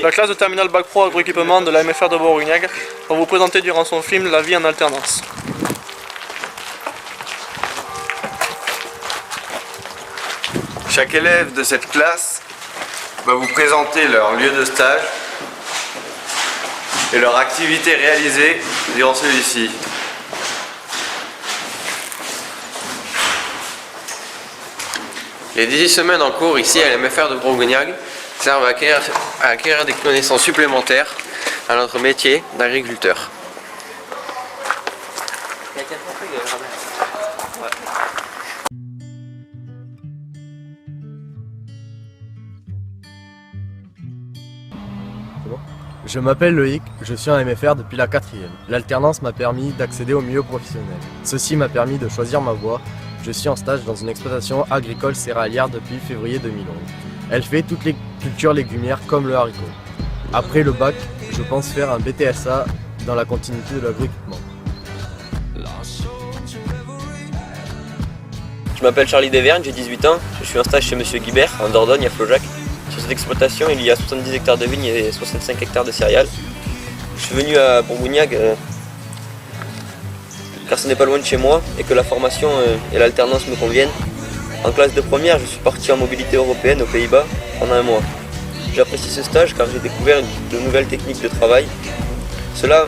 La classe de terminale bac pro agroéquipement de la MFR de Bourguignac va vous présenter durant son film La vie en alternance. Chaque élève de cette classe va vous présenter leur lieu de stage et leur activité réalisée durant celui-ci. Les 18 semaines en cours ici à la MFR de Bourguignac servent à acquérir des connaissances supplémentaires à notre métier d'agriculteur. Je m'appelle Loïc, je suis en MFR depuis la 4e. L'alternance m'a permis d'accéder au milieu professionnel. Ceci m'a permis de choisir ma voie. Je suis en stage dans une exploitation agricole céréalière depuis février 2011. Elle fait toutes les cultures légumières comme le haricot. Après le bac, je pense faire un BTSA dans la continuité de l'agroéquipement. Je m'appelle Charlie Desvergnes, j'ai 18 ans. Je suis en stage chez Monsieur Guibert, en Dordogne, à Flaujac. Sur cette exploitation, il y a 70 hectares de vignes et 65 hectares de céréales. Je suis venu à Bourguignac car ce n'est pas loin de chez moi et que la formation et l'alternance me conviennent. En classe de première, je suis parti en mobilité européenne aux Pays-Bas pendant un mois. J'apprécie ce stage car j'ai découvert de nouvelles techniques de travail. Cela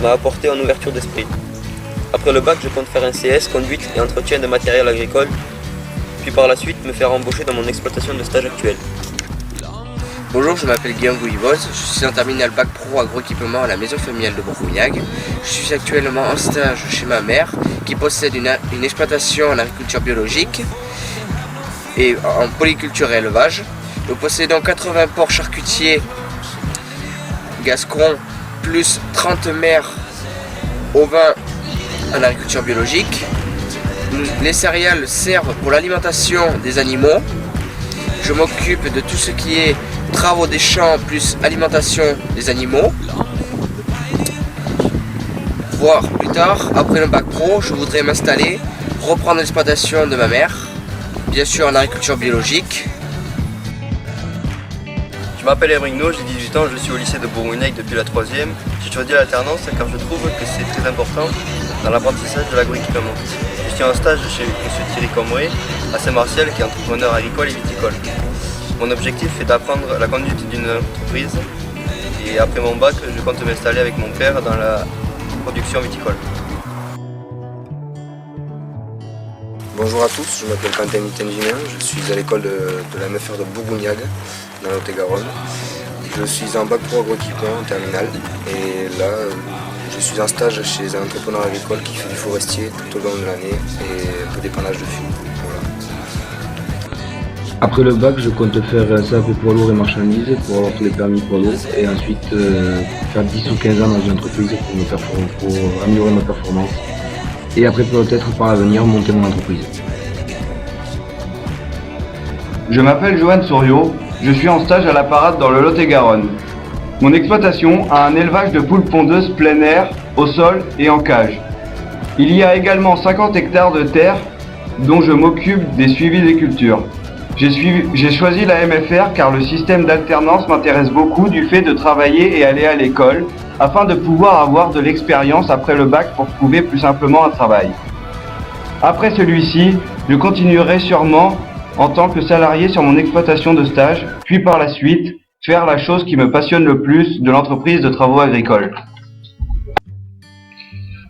m'a apporté en ouverture d'esprit. Après le bac, je compte faire un CS, conduite et entretien de matériel agricole, puis par la suite me faire embaucher dans mon exploitation de stage actuelle. Bonjour, je m'appelle Guillaume Goulivoz, je suis en terminale bac pro agroéquipement à la maison familiale de Bourguignac. Je suis actuellement en stage chez ma mère qui possède une exploitation en agriculture biologique et en polyculture et élevage. Nous possédons 80 porcs charcutiers gascons plus 30 mères ovins en agriculture biologique. Les céréales servent pour l'alimentation des animaux. Je m'occupe de tout ce qui est travaux des champs plus alimentation des animaux. Voire plus tard, après le bac pro, je voudrais m'installer, reprendre l'exploitation de ma mère, bien sûr en agriculture biologique. Je m'appelle Ebrigno, j'ai 18 ans, je suis au lycée de Bourguignac depuis la 3e. J'ai choisi l'alternance car je trouve que c'est très important dans l'apprentissage de l'agroéquipement. Je suis en stage chez M. Thierry Combré à Saint-Martial qui est entrepreneur agricole et viticole. Mon objectif est d'apprendre la conduite d'une entreprise et après mon bac, je compte m'installer avec mon père dans la production viticole. Bonjour à tous, je m'appelle Quentin Mitenginen, je suis à l'école de la MFR de Bourguignac, dans le Lot-et-Garonne. Je suis en bac pro agroéquipement en terminale et là je suis en stage chez un entrepreneur agricole qui fait du forestier tout au long de l'année et un peu d'épannage de fûts. Voilà. Après le bac, je compte faire un CAP poids lourd et marchandises pour avoir tous les permis poids lourd et ensuite faire 10 ou 15 ans dans une entreprise pour améliorer ma performance. Et après peut-être par l'avenir monter mon entreprise. Je m'appelle Johan Souriau, je suis en stage à la Parade dans le Lot-et-Garonne. Mon exploitation a un élevage de poules pondeuses plein air, au sol et en cage. Il y a également 50 hectares de terre dont je m'occupe des suivis des cultures. J'ai choisi la MFR car le système d'alternance m'intéresse beaucoup du fait de travailler et aller à l'école afin de pouvoir avoir de l'expérience après le bac pour trouver plus simplement un travail. Après celui-ci, je continuerai sûrement en tant que salarié sur mon exploitation de stage, puis par la suite, faire la chose qui me passionne le plus de l'entreprise de travaux agricoles.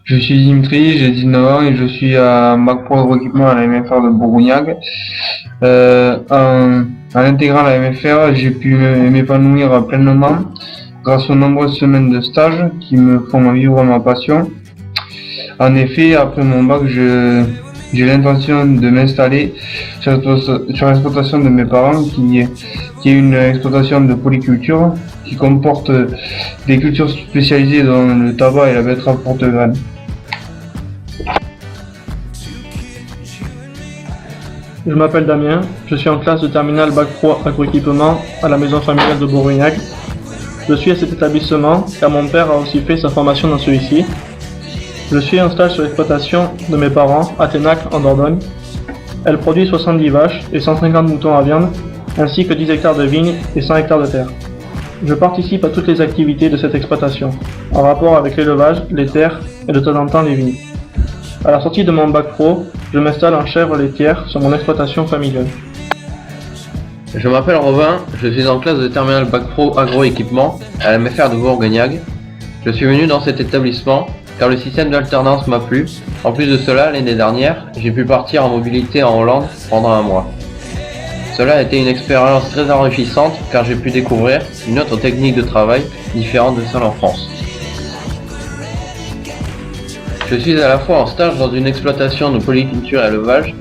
Je suis Dimitri, j'ai 19 ans et je suis à bac pro agroéquipement à la MFR de Bourguignac. En intégrant la MFR, j'ai pu m'épanouir pleinement grâce aux nombreuses semaines de stage qui me font vivre ma passion. En effet, après mon bac, j'ai l'intention de m'installer sur l'exploitation de mes parents qui est une exploitation de polyculture qui comporte des cultures spécialisées dans le tabac et la betterave porte-graines. Je m'appelle Damien, je suis en classe de terminale bac pro agroéquipement à la maison familiale de Bourguignac. Je suis à cet établissement car mon père a aussi fait sa formation dans celui-ci. Je suis en stage sur l'exploitation de mes parents à Ténac en Dordogne. Elle produit 70 vaches et 150 moutons à viande, ainsi que 10 hectares de vignes et 100 hectares de terre. Je participe à toutes les activités de cette exploitation, en rapport avec l'élevage, les terres et de temps en temps les vignes. À la sortie de mon bac pro, je m'installe en chèvre laitière sur mon exploitation familiale. Je m'appelle Robin, je suis en classe de terminale bac pro agroéquipement à la MFR de Bourguignac. Je suis venu dans cet établissement car le système d'alternance m'a plu. En plus de cela, l'année dernière, j'ai pu partir en mobilité en Hollande pendant un mois. Cela a été une expérience très enrichissante car j'ai pu découvrir une autre technique de travail différente de celle en France. Je suis à la fois en stage dans une exploitation de polyculture et élevage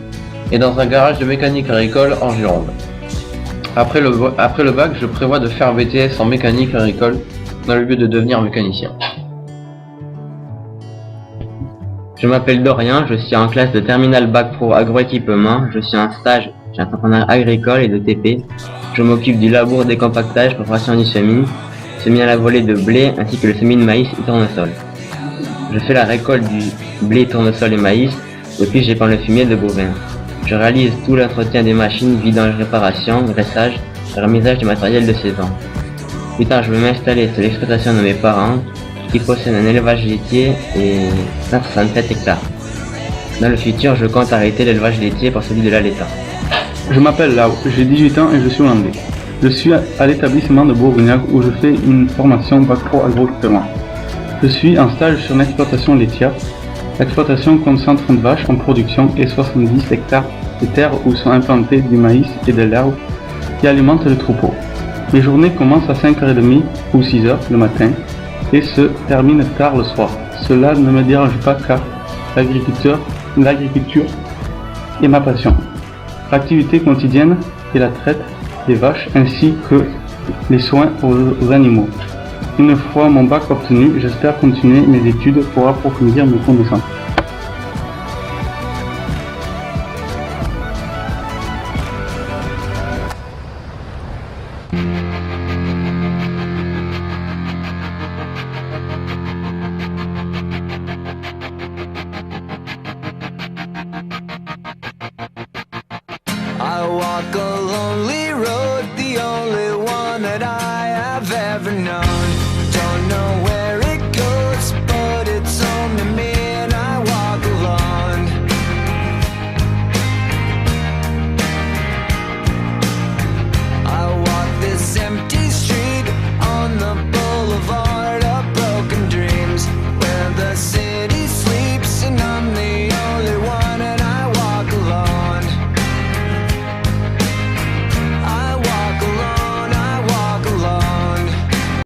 et dans un garage de mécanique agricole en Gironde. Après le bac, je prévois de faire un BTS en mécanique agricole dans le but de devenir mécanicien. Je m'appelle Dorian, je suis en classe de terminale bac pro agroéquipement, je suis en stage chez un entrepreneur agricole et de TP. Je m'occupe du labour, des compactages, préparation du semis à la volée de blé ainsi que le semis de maïs et tournesol. Je fais la récolte du blé, tournesol et maïs, et puis j'épand le fumier de bovins. Je réalise tout l'entretien des machines, vidange, réparation, graissage et remisage du matériel de saison. Plus tard, je vais m'installer sur l'exploitation de mes parents qui possèdent un élevage laitier et 167 hectares. Dans le futur, je compte arrêter l'élevage laitier pour celui de l'Aleta. Je m'appelle Lau, j'ai 18 ans et je suis hollandais. Je suis à l'établissement de Bourguignac où je fais une formation bac pro agroéquipement. Je suis en stage sur une exploitation laitière. L'exploitation compte 130 vaches en production et 70 hectares de terre où sont implantés du maïs et de l'herbe qui alimentent le troupeau. Mes journées commencent à 5h30 ou 6h le matin et se terminent tard le soir. Cela ne me dérange pas car l'agriculture est ma passion. L'activité quotidienne est la traite des vaches ainsi que les soins aux animaux. Une fois mon bac obtenu, j'espère continuer mes études pour approfondir mes connaissances. I walk a lonely